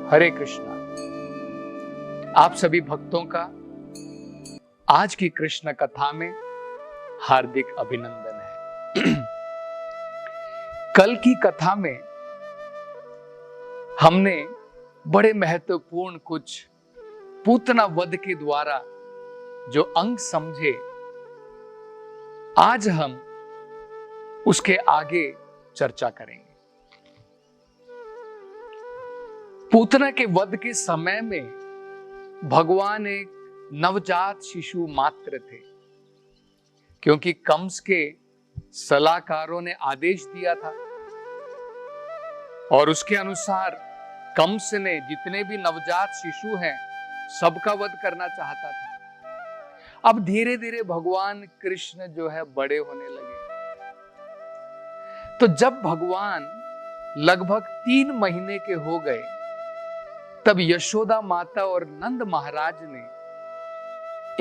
हरे कृष्णा। आप सभी भक्तों का आज की कृष्ण कथा में हार्दिक अभिनंदन है। कल की कथा में हमने बड़े महत्वपूर्ण कुछ पूतना वध के द्वारा जो अंग समझे, आज हम उसके आगे चर्चा करेंगे। पूतना के वध के समय में भगवान एक नवजात शिशु मात्र थे, क्योंकि कंस के सलाहकारों ने आदेश दिया था और उसके अनुसार कंस ने जितने भी नवजात शिशु हैं सबका वध करना चाहता था। अब धीरे धीरे भगवान कृष्ण जो है बड़े होने लगे, तो जब भगवान लगभग 3 महीने के हो गए, तब यशोदा माता और नंद महाराज ने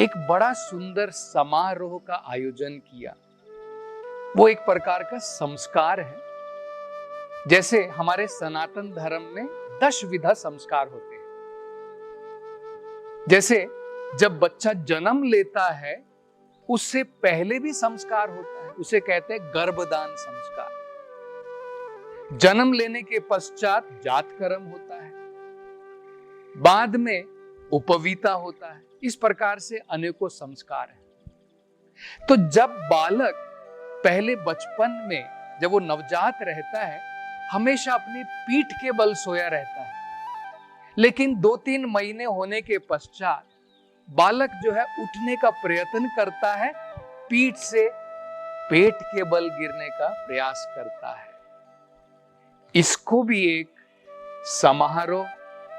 एक बड़ा सुंदर समारोह का आयोजन किया। वो एक प्रकार का संस्कार है। जैसे हमारे सनातन धर्म में 10 विधा संस्कार होते हैं। जैसे जब बच्चा जन्म लेता है उससे पहले भी संस्कार होता है, उसे कहते हैं गर्भदान संस्कार। जन्म लेने के पश्चात जातकर्म होता है, बाद में उपवीता होता है। इस प्रकार से अनेकों संस्कार हैं। तो जब बालक पहले बचपन में जब वो नवजात रहता है, हमेशा अपनी पीठ के बल सोया रहता है, लेकिन 2-3 महीने होने के पश्चात बालक जो है उठने का प्रयत्न करता है, पीठ से पेट के बल गिरने का प्रयास करता है। इसको भी एक समारोह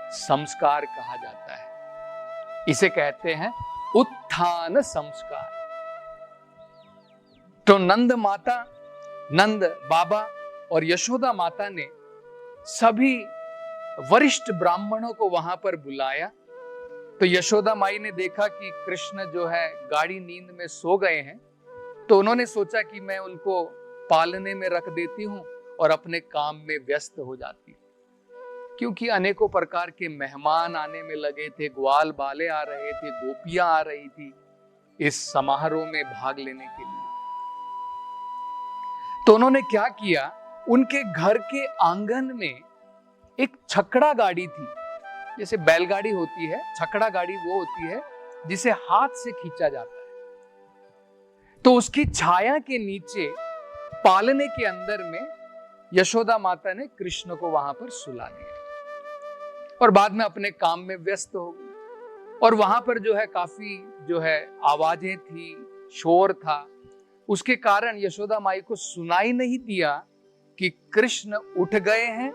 संस्कार कहा जाता है। इसे कहते हैं उत्थान संस्कार। तो नंद माता, नंद बाबा और यशोदा माता ने सभी वरिष्ठ ब्राह्मणों को वहां पर बुलाया। तो यशोदा माई ने देखा कि कृष्ण जो है गाढ़ी नींद में सो गए हैं, तो उन्होंने सोचा कि मैं उनको पालने में रख देती हूं और अपने काम में व्यस्त हो जाती हूं, क्योंकि अनेकों प्रकार के मेहमान आने में लगे थे, ग्वाल बाले आ रहे थे, गोपियां आ रही थी इस समारोह में भाग लेने के लिए। तो उन्होंने क्या किया, उनके घर के आंगन में एक छकड़ा गाड़ी थी। जैसे बैलगाड़ी होती है, छकड़ा गाड़ी वो होती है जिसे हाथ से खींचा जाता है। तो उसकी छाया के नीचे पालने के अंदर में यशोदा माता ने कृष्ण को वहां पर सुला दिया और बाद में अपने काम में व्यस्त हो गई। और वहां पर जो है काफी जो है आवाजें थी, शोर था, उसके कारण यशोदा माई को सुनाई नहीं दिया कि कृष्ण उठ गए हैं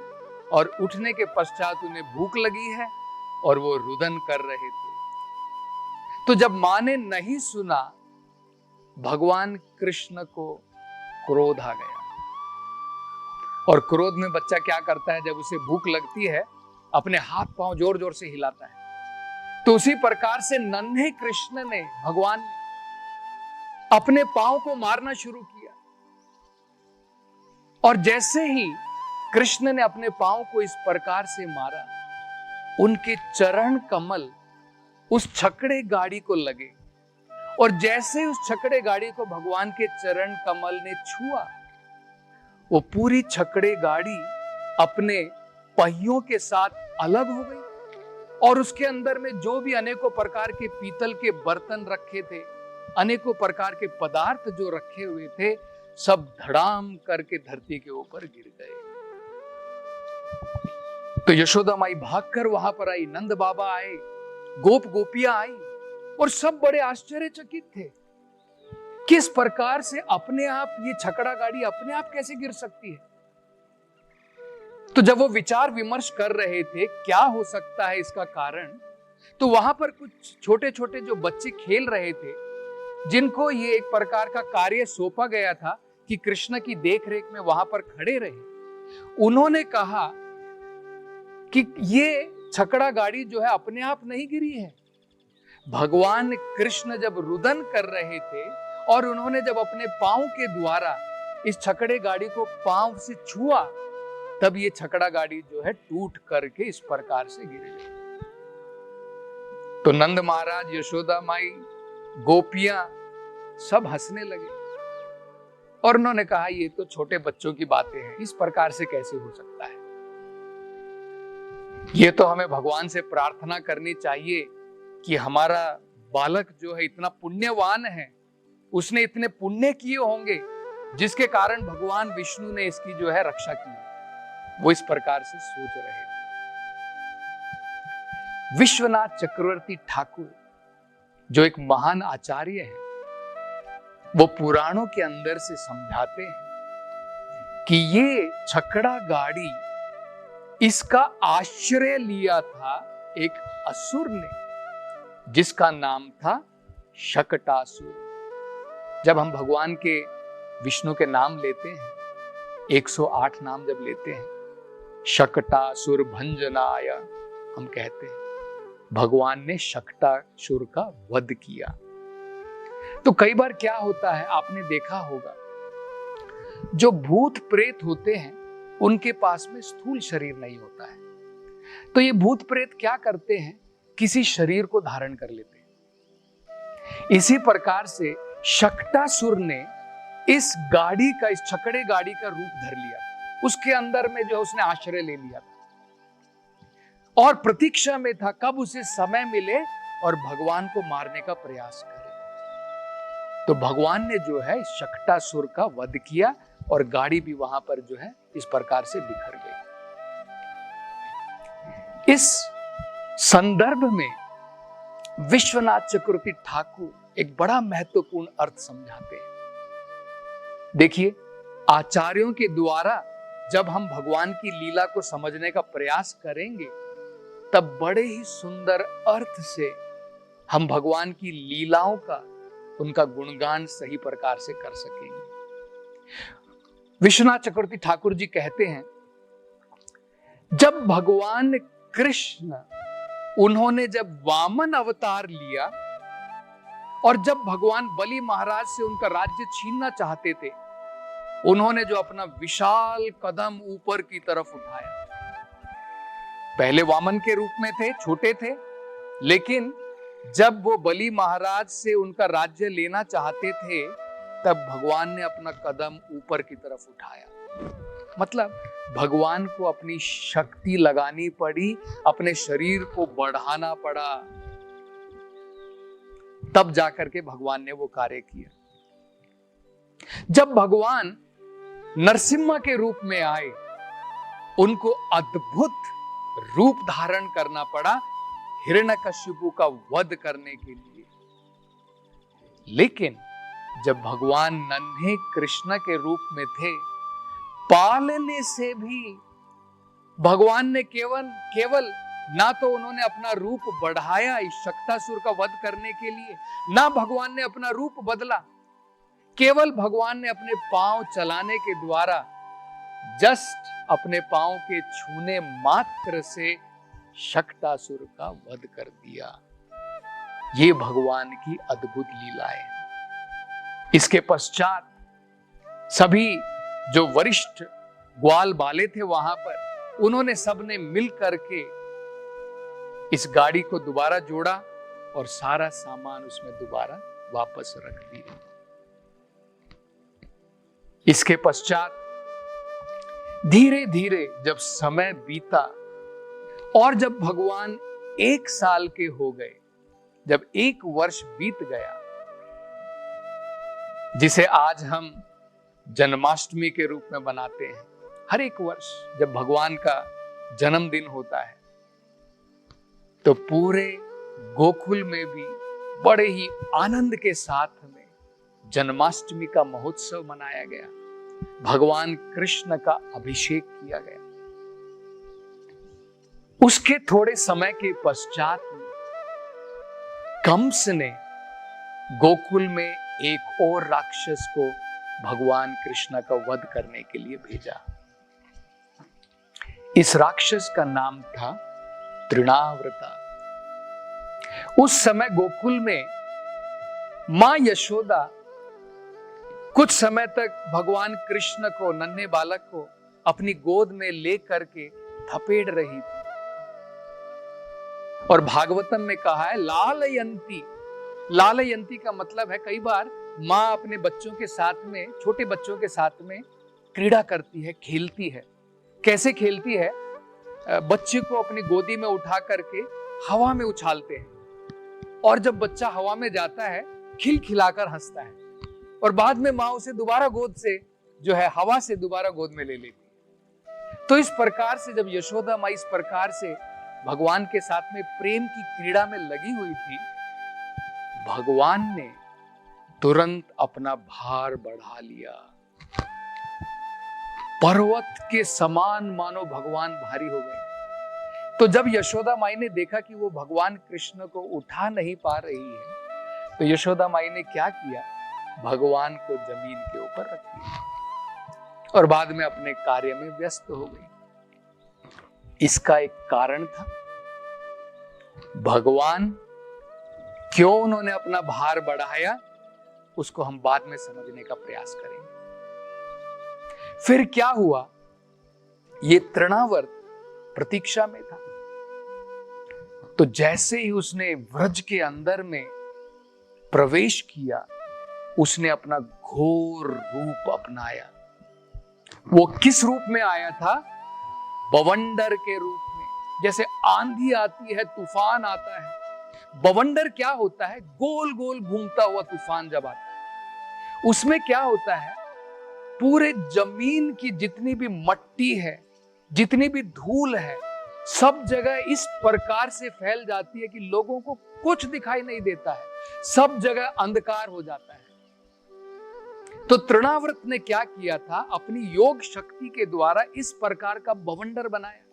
और उठने के पश्चात उन्हें भूख लगी है और वो रुदन कर रहे थे। तो जब मां ने नहीं सुना, भगवान कृष्ण को क्रोध आ गया। और क्रोध में बच्चा क्या करता है, जब उसे भूख लगती है अपने हाथ पांव जोर जोर से हिलाता है। तो उसी प्रकार से नन्हे कृष्ण ने, भगवान ने अपने पांव को मारना शुरू किया। और जैसे ही कृष्ण ने अपने पांव को इस प्रकार से मारा, उनके चरण कमल उस छकड़े गाड़ी को लगे और जैसे उस छकड़े गाड़ी को भगवान के चरण कमल ने छुआ, वो पूरी छकड़े गाड़ी अपने पहियों के साथ अलग हो गई और उसके अंदर में जो भी अनेकों प्रकार के पीतल के बर्तन रखे थे, अनेकों प्रकार के पदार्थ जो रखे हुए थे, सब धड़ाम करके धरती के ऊपर गिर गए। तो यशोदा माई भागकर वहां पर आई, नंद बाबा आए, गोपियां आई और सब बड़े आश्चर्यचकित थे। किस प्रकार से अपने आप ये छकड़ा गाड़ी अपने आप कैसे गिर सकती है। तो जब वो विचार विमर्श कर रहे थे क्या हो सकता है इसका कारण, तो वहां पर कुछ छोटे छोटे जो बच्चे खेल रहे थे, जिनको ये एक प्रकार का कार्य सौंपा गया था कि कृष्ण की देखरेख में वहां पर खड़े रहे, उन्होंने कहा कि ये छकड़ा गाड़ी जो है अपने आप नहीं गिरी है। भगवान कृष्ण जब रुदन कर रहे थे और उन्होंने जब अपने पांव के द्वारा इस छकड़े गाड़ी को पांव से छुआ, तब ये छकड़ा गाड़ी जो है टूट करके इस प्रकार से गिर गई। तो नंद महाराज, यशोदा माई, गोपियां सब हंसने लगे और उन्होंने कहा ये तो छोटे बच्चों की बातें हैं, इस प्रकार से कैसे हो सकता है। ये तो हमें भगवान से प्रार्थना करनी चाहिए कि हमारा बालक जो है इतना पुण्यवान है, उसने इतने पुण्य किए होंगे जिसके कारण भगवान विष्णु ने इसकी जो है रक्षा की। वो इस प्रकार से सोच रहे थे। विश्वनाथ चक्रवर्ती ठाकुर जो एक महान आचार्य है, वो पुराणों के अंदर से समझाते हैं कि ये छकड़ा गाड़ी, इसका आश्रय लिया था एक असुर ने जिसका नाम था शकटासुर। जब हम भगवान के विष्णु के नाम लेते हैं, 108 नाम जब लेते हैं, शकटासुर भंजनाय हम कहते हैं, भगवान ने शकटासुर का वध किया। तो कई बार क्या होता है, आपने देखा होगा, जो भूत प्रेत होते हैं उनके पास में स्थूल शरीर नहीं होता है, तो ये भूत प्रेत क्या करते हैं, किसी शरीर को धारण कर लेते हैं। इसी प्रकार से शकटासुर ने इस गाड़ी का, इस छकड़े गाड़ी का रूप धर लिया, उसके अंदर में जो उसने आश्रय ले लिया था और प्रतीक्षा में था कब उसे समय मिले और भगवान को मारने का प्रयास करे। तो भगवान ने जो है शकटासुर का वध किया और गाड़ी भी वहां पर जो है इस प्रकार से बिखर गई। इस संदर्भ में विश्वनाथ चक्रवर्ती ठाकुर एक बड़ा महत्वपूर्ण अर्थ समझाते हैं। देखिए, आचार्यों के द्वारा जब हम भगवान की लीला को समझने का प्रयास करेंगे, तब बड़े ही सुंदर अर्थ से हम भगवान की लीलाओं का, उनका गुणगान सही प्रकार से कर सकेंगे। विश्वनाथ चक्रवर्ती ठाकुर जी कहते हैं, जब भगवान कृष्ण, उन्होंने जब वामन अवतार लिया और जब भगवान बलि महाराज से उनका राज्य छीनना चाहते थे, उन्होंने जो अपना विशाल कदम ऊपर की तरफ उठाया, पहले वामन के रूप में थे, छोटे थे, लेकिन जब वो बलि महाराज से उनका राज्य लेना चाहते थे, तब भगवान ने अपना कदम ऊपर की तरफ उठाया। मतलब भगवान को अपनी शक्ति लगानी पड़ी, अपने शरीर को बढ़ाना पड़ा, तब जाकर के भगवान ने वो कार्य किया। जब भगवान नरसिम्हा के रूप में आए, उनको अद्भुत रूप धारण करना पड़ा हिरण्यकशिपु का वध करने के लिए। लेकिन जब भगवान नन्हे कृष्ण के रूप में थे, पालने से भी भगवान ने केवल ना तो उन्होंने अपना रूप बढ़ाया इस शकटासुर का वध करने के लिए, ना भगवान ने अपना रूप बदला, केवल भगवान ने अपने पांव चलाने के द्वारा, जस्ट अपने पांव के छूने मात्र से शकटासुर का वध कर दिया। ये भगवान की अद्भुत लीला है। इसके पश्चात सभी जो वरिष्ठ ग्वाल बाले थे वहां पर, उन्होंने सबने मिल करके इस गाड़ी को दोबारा जोड़ा और सारा सामान उसमें दोबारा वापस रख दिया। इसके पश्चात धीरे धीरे जब समय बीता और जब भगवान 1 साल के हो गए, जब 1 वर्ष बीत गया, जिसे आज हम जन्माष्टमी के रूप में बनाते हैं, हर एक वर्ष जब भगवान का जन्मदिन होता है, तो पूरे गोकुल में भी बड़े ही आनंद के साथ में जन्माष्टमी का महोत्सव मनाया गया। भगवान कृष्ण का अभिषेक किया गया। उसके थोड़े समय के पश्चात कंस ने गोकुल में एक और राक्षस को भगवान कृष्ण का वध करने के लिए भेजा। इस राक्षस का नाम था तृणाव्रता। उस समय गोकुल में मां यशोदा कुछ समय तक भगवान कृष्ण को, नन्हे बालक को अपनी गोद में ले करके थपेड़ रही थी। और भागवतम में कहा है लालयंती। लालयंती का मतलब है कई बार माँ अपने बच्चों के साथ में, छोटे बच्चों के साथ में क्रीड़ा करती है, खेलती है। कैसे खेलती है? बच्चे को अपनी गोदी में उठा करके हवा में उछालते हैं और जब बच्चा हवा में जाता है खिलखिलाकर हंसता है और बाद में माँ उसे दोबारा गोद से जो है हवा से दोबारा गोद में ले लेती है। तो इस प्रकार से जब यशोदा माँ इस प्रकार से भगवान के साथ में प्रेम की क्रीड़ा में लगी हुई थी, भगवान ने तुरंत अपना भार बढ़ा लिया। पर्वत के समान मानो भगवान भारी हो गए। तो जब यशोदा माई ने देखा कि वो भगवान कृष्ण को उठा नहीं पा रही है, तो यशोदा माई ने क्या किया? भगवान को जमीन के ऊपर रख दिया और बाद में अपने कार्य में व्यस्त हो गई। इसका एक कारण था। भगवान क्यों उन्होंने अपना भार बढ़ाया, उसको हम बाद में समझने का प्रयास करेंगे। फिर क्या हुआ? ये तृणावर्त प्रतीक्षा में था। तो जैसे ही उसने व्रज के अंदर में प्रवेश किया, उसने अपना घोर रूप अपनाया। वो किस रूप में आया था? बवंडर के रूप में। जैसे आंधी आती है, तूफान आता है। बवंडर क्या होता है? गोल गोल घूमता हुआ तूफान जब आता है, उसमें क्या होता है? पूरे जमीन की जितनी भी मट्टी है, जितनी भी धूल है, सब जगह इस प्रकार से फैल जाती है कि लोगों को कुछ दिखाई नहीं देता है, सब जगह अंधकार हो जाता है। तो तृणावर्त ने क्या किया था? अपनी योग शक्ति के द्वारा इस प्रकार का बवंडर बनाया,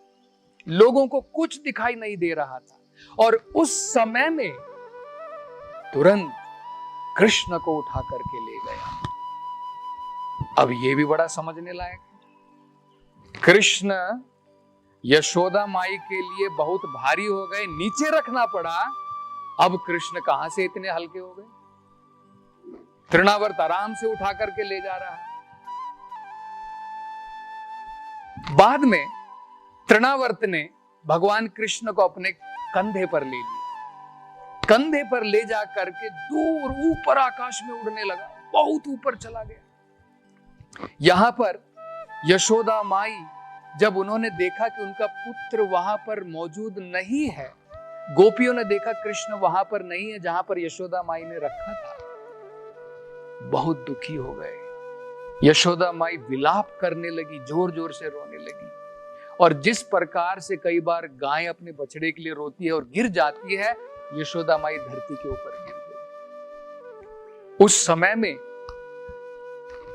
लोगों को कुछ दिखाई नहीं दे रहा था। और उस समय में तुरंत कृष्ण को उठा करके ले गया। अब यह भी बड़ा समझने लायक है। कृष्ण यशोदा माई के लिए बहुत भारी हो गए, नीचे रखना पड़ा। अब कृष्ण कहां से इतने हल्के हो गए? तृणावर्त आराम से उठा करके ले जा रहा है। बाद में तृणावर्त ने भगवान कृष्ण को अपने कंधे पर ले लिया। कंधे पर ले जा करके दूर ऊपर आकाश में उड़ने लगा, बहुत ऊपर चला गया। यहां पर यशोदा माई जब उन्होंने देखा कि उनका पुत्र वहां पर मौजूद नहीं है, गोपियों ने देखा कृष्ण वहां पर नहीं है जहां पर यशोदा माई ने रखा था, बहुत दुखी हो गए। यशोदा माई विलाप करने लगी, जोर जोर से रोने लगी। और जिस प्रकार से कई बार गाय अपने बछड़े के लिए रोती है और गिर जाती है, यशोदा माई धरती के ऊपर गिर गई। उस समय में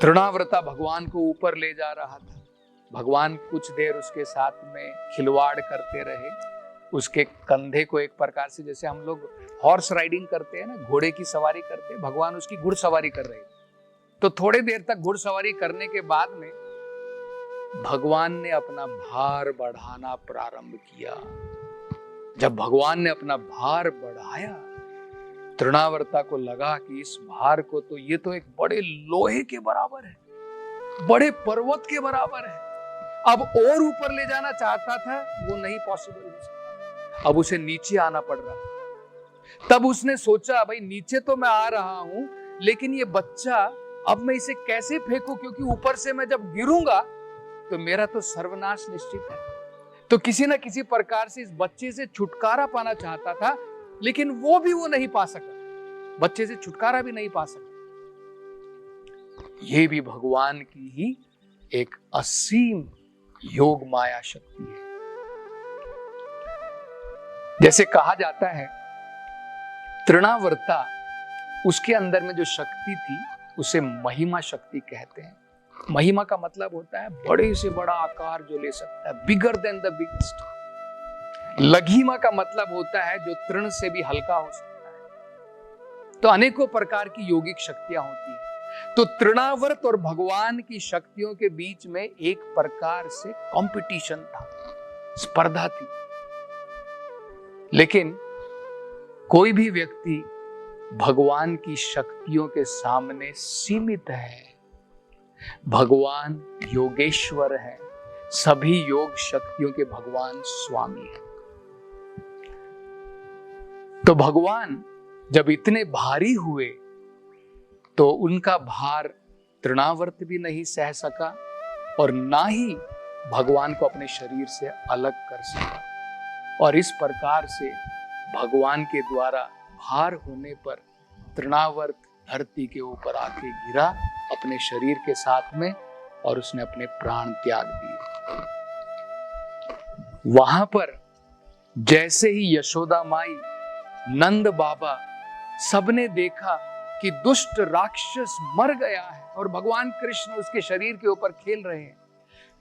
तृणावर्ता भगवान को ऊपर ले जा रहा था। भगवान कुछ देर उसके साथ में खिलवाड़ करते रहे। उसके कंधे को एक प्रकार से, जैसे हम लोग हॉर्स राइडिंग करते हैं ना, घोड़े की सवारी करते हैं, भगवान उसकी घुड़सवारी कर रहे थे। तो थोड़ी देर तक घुड़सवारी करने के बाद में भगवान ने अपना भार बढ़ाना प्रारंभ किया। जब भगवान ने अपना भार बढ़ाया, तृणावर्ता को लगा कि इस भार को तो, ये तो एक बड़े लोहे के बराबर है, बड़े पर्वत के बराबर है। अब और ऊपर ले जाना चाहता था, वो नहीं पॉसिबल हो सकता। अब उसे नीचे आना पड़ रहा। तब उसने सोचा, भाई नीचे तो मैं आ रहा हूं, लेकिन ये बच्चा, अब मैं इसे कैसे फेंकूं? क्योंकि ऊपर से मैं जब गिरूंगा तो मेरा तो सर्वनाश निश्चित है। तो किसी ना किसी प्रकार से इस बच्चे से छुटकारा पाना चाहता था, लेकिन वो नहीं पा सका। बच्चे से छुटकारा भी नहीं पा सका। ये भी भगवान की ही एक असीम योग माया शक्ति है। जैसे कहा जाता है, तृणावर्ता, उसके अंदर में जो शक्ति थी उसे महिमा शक्ति कहते हैं। महिमा का मतलब होता है बड़े से बड़ा आकार जो ले सकता है, बिगर देन द बिगेस्ट। लघिमा का मतलब होता है जो तृण से भी हल्का हो सकता है। तो अनेकों प्रकार की योगिक शक्तियां होती हैं। तो तृणावर्त और भगवान की शक्तियों के बीच में एक प्रकार से कंपटीशन था, स्पर्धा थी। लेकिन कोई भी व्यक्ति भगवान की शक्तियों के सामने सीमित है। भगवान योगेश्वर है, सभी योग शक्तियों के भगवान स्वामी हैं। तो भगवान जब इतने भारी हुए तो उनका भार तृणावर्त भी नहीं सह सका और ना ही भगवान को अपने शरीर से अलग कर सका, और इस प्रकार से भगवान के द्वारा भार होने पर तृणावर्त धरती के ऊपर आके गिरा अपने शरीर के साथ में, और उसने अपने प्राण त्याग दिए। वहां पर जैसे ही यशोदा माई, नंद बाबा, सबने देखा कि दुष्ट राक्षस मर गया है और भगवान कृष्ण उसके शरीर के ऊपर खेल रहे हैं,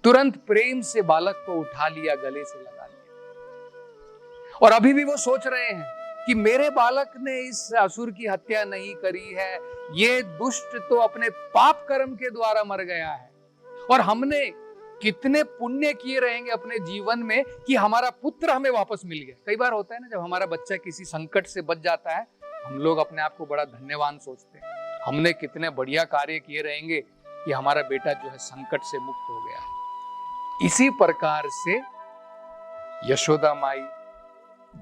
तुरंत प्रेम से बालक को उठा लिया, गले से लगा लिया। और अभी भी वो सोच रहे हैं कि मेरे बालक ने इस असुर की हत्या नहीं करी है, ये दुष्ट तो अपने पाप कर्म के द्वारा मर गया है, और हमने कितने पुण्य किए रहेंगे अपने जीवन में कि हमारा पुत्र हमें वापस मिल गया। कई बार होता है ना, जब हमारा बच्चा किसी संकट से बच जाता है, हम लोग अपने आप को बड़ा धन्यवान सोचते हैं, हमने कितने बढ़िया कार्य किए रहेंगे कि हमारा बेटा जो है संकट से मुक्त हो गया। इसी प्रकार से यशोदा माई,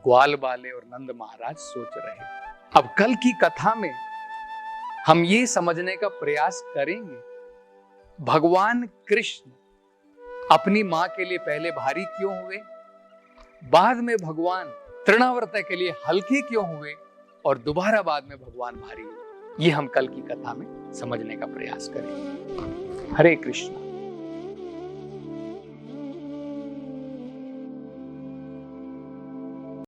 ग्वाल बाले और नंद महाराज सोच रहे। अब कल की कथा में हम ये समझने का प्रयास करेंगे, भगवान कृष्ण अपनी मां के लिए पहले भारी क्यों हुए, बाद में भगवान तृणावर्त के लिए हल्के क्यों हुए, और दोबारा बाद में भगवान भारी हुए। ये हम कल की कथा में समझने का प्रयास करेंगे। हरे कृष्ण।